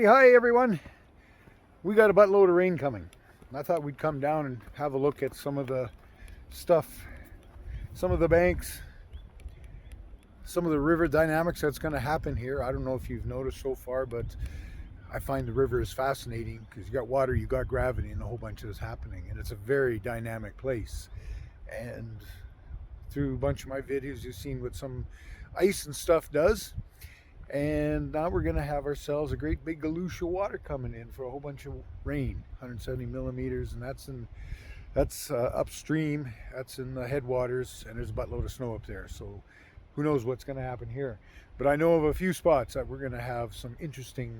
Hey, hi everyone. We got a buttload of rain coming. I thought we'd come down and have a look at some of the stuff, some of the banks, some of the river dynamics that's going to happen here. I don't know if you've noticed so far, but I find the river is fascinating because you got water, you got gravity, and a whole bunch of this happening. And it's a very dynamic place. And through a bunch of my videos, you've seen what some ice and stuff does. And now we're going to have ourselves a great big galusha of water coming in for a whole bunch of rain, 170 millimeters, and that's upstream. That's in the headwaters, and there's a buttload of snow up there. So who knows what's going to happen here? But I know of a few spots that we're going to have some interesting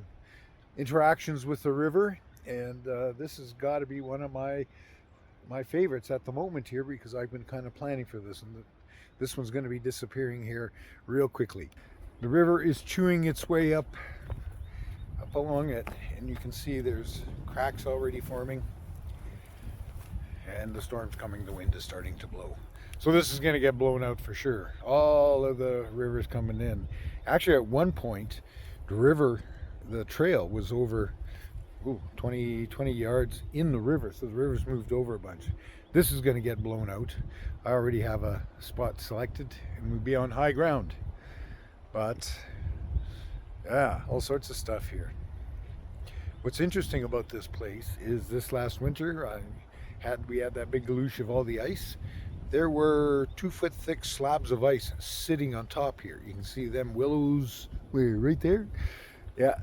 interactions with the river, and this has got to be one of my favorites at the moment here because I've been kind of planning for this, and this one's going to be disappearing here real quickly. The river is chewing its way up along it, and you can see there's cracks already forming, and the storm's coming. The wind is starting to blow, so this is going to get blown out for sure. All of the river's coming in. Actually, at one point the trail was over 20 yards in the river, so the river's moved over a bunch. This is going to get blown out. I already have a spot selected, and we'll be on high ground. But yeah, all sorts of stuff here. What's interesting about this place is this last winter we had that big galush of all the ice. There were 2-foot thick slabs of ice sitting on top here. You can see them willows right there. Yeah,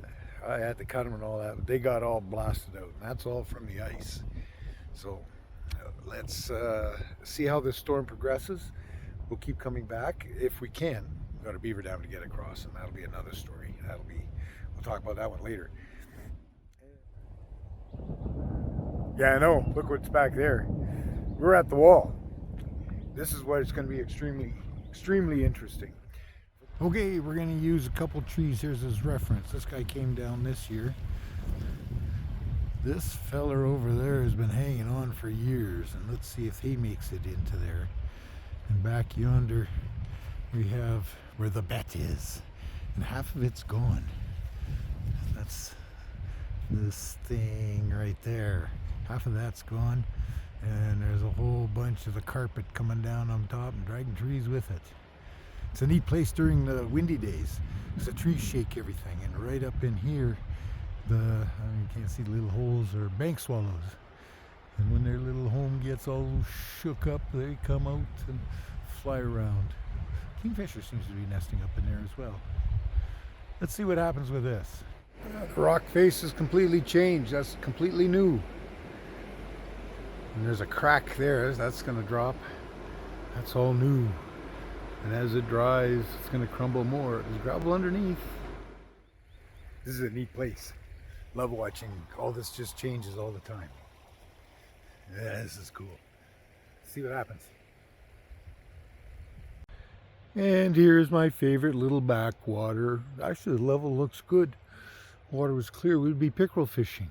I had to cut them and all that, but they got all blasted out, and that's all from the ice. So let's see how this storm progresses. We'll keep coming back if we can. We've got a beaver dam to get across, and that'll be another story. We'll talk about that one later. Yeah, I know. Look what's back there. We're at the wall. This is why it's going to be extremely interesting. Okay, we're going to use a couple trees here as reference. This guy came down this year. This feller over there has been hanging on for years, and let's see if he makes it into there. And back yonder, we have where the bet is, and half of it's gone. That's this thing right there. Half of that's gone, and there's a whole bunch of the carpet coming down on top and dragging trees with it. It's a neat place during the windy days because the trees shake everything, and right up in here, you can't see the little holes are bank swallows, and when their little home gets all shook up, they come out and fly around. Kingfisher seems to be nesting up in there as well. Let's see what happens with this. The rock face is completely changed. That's completely new. And there's a crack there. That's going to drop. That's all new. And as it dries, it's going to crumble more. There's gravel underneath. This is a neat place. Love watching. All this just changes all the time. Yeah, this is cool. See what happens. And here's my favorite little backwater. Actually, the level looks good. Water was clear. We'd be pickerel fishing.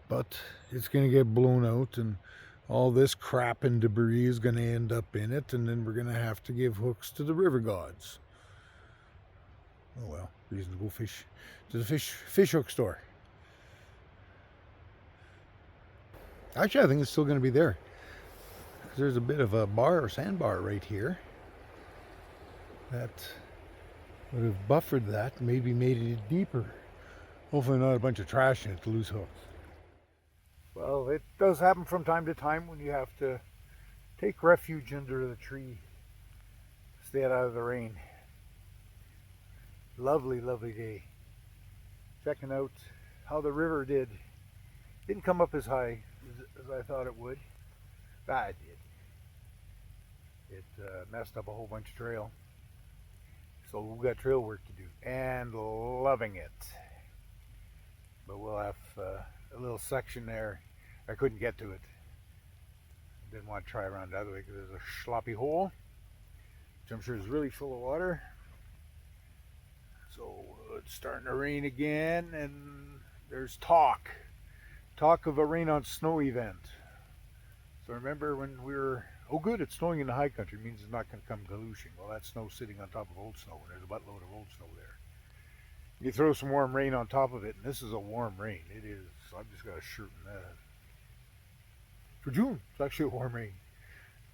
But it's going to get blown out, and all this crap and debris is going to end up in it, and then we're going to have to give hooks to the river gods. Oh well, reason to go fish to the fish hook store. Actually, I think it's still going to be there. There's a bit of a sandbar right here that would have buffered that, maybe made it deeper. Hopefully not a bunch of trash in it to lose hooks. Well, it does happen from time to time when you have to take refuge under the tree, stay out of the rain. Lovely, lovely day. Checking out how the river did. Didn't come up as high as I thought it would. It did. It messed up a whole bunch of trail. So we've got trail work to do, and loving it. But we'll have a little section there. I couldn't get to it. Didn't want to try around the other way because there's a sloppy hole, which I'm sure is really full of water. So it's starting to rain again, and there's talk of a rain on snow event. So remember when we were, oh good, it's snowing in the high country, it means it's not going to come galushing. Well, that snow's sitting on top of old snow, and there's a buttload of old snow there. You throw some warm rain on top of it, and this is a warm rain. It is. I've just got a shirt in that. For June, it's actually a warm rain.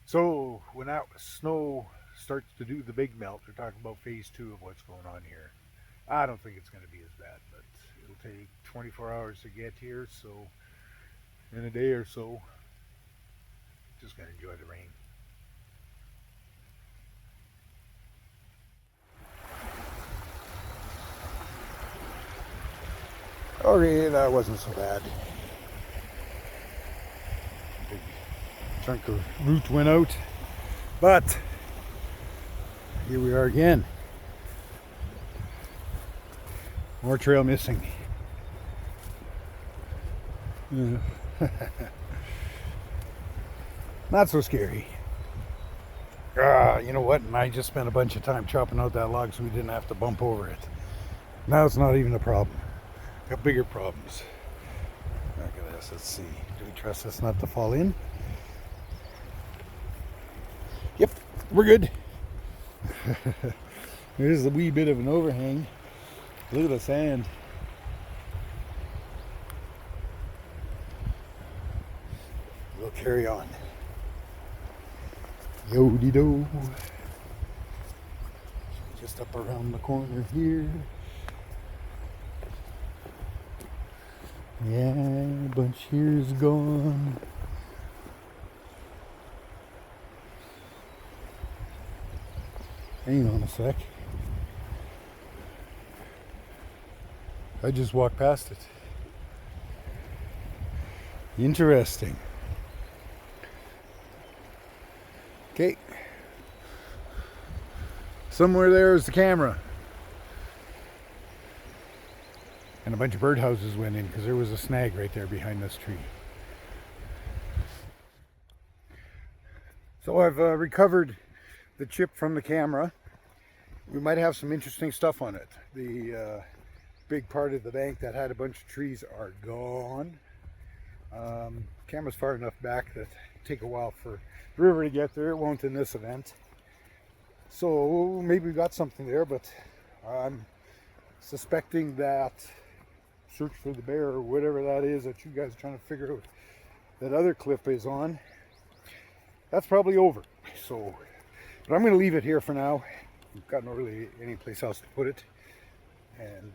So when that snow starts to do the big melt, they're talking about phase 2 of what's going on here. I don't think it's going to be as bad, but it'll take 24 hours to get here, so in a day or so, just going to enjoy the rain. Okay, that wasn't so bad. Big chunk of root went out, but here we are again. More trail missing. Not so scary. You know what? And I just spent a bunch of time chopping out that log so we didn't have to bump over it. Now it's not even a problem. Got bigger problems. Look at this. Let's see. Do we trust this not to fall in? Yep, we're good. There's a wee bit of an overhang. Look at the sand. We'll carry on. Yo-de-do. Just up around the corner here. Yeah, a bunch here's gone. Hang on a sec. I just walked past it. Interesting. Okay. Somewhere there is the camera. And a bunch of birdhouses went in because there was a snag right there behind this tree. So I've recovered the chip from the camera. We might have some interesting stuff on it. The big part of the bank that had a bunch of trees are gone. Camera's far enough back that it'll take a while for the river to get there. It won't in this event. So maybe we got something there, but I'm suspecting that search for the bear or whatever that is that you guys are trying to figure out that other clip is on, that's probably over. So, but I'm going to leave it here for now. We've got no really any place else to put it. And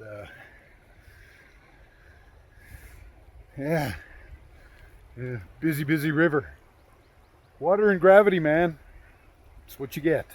yeah, busy river. Water and gravity, man. It's what you get.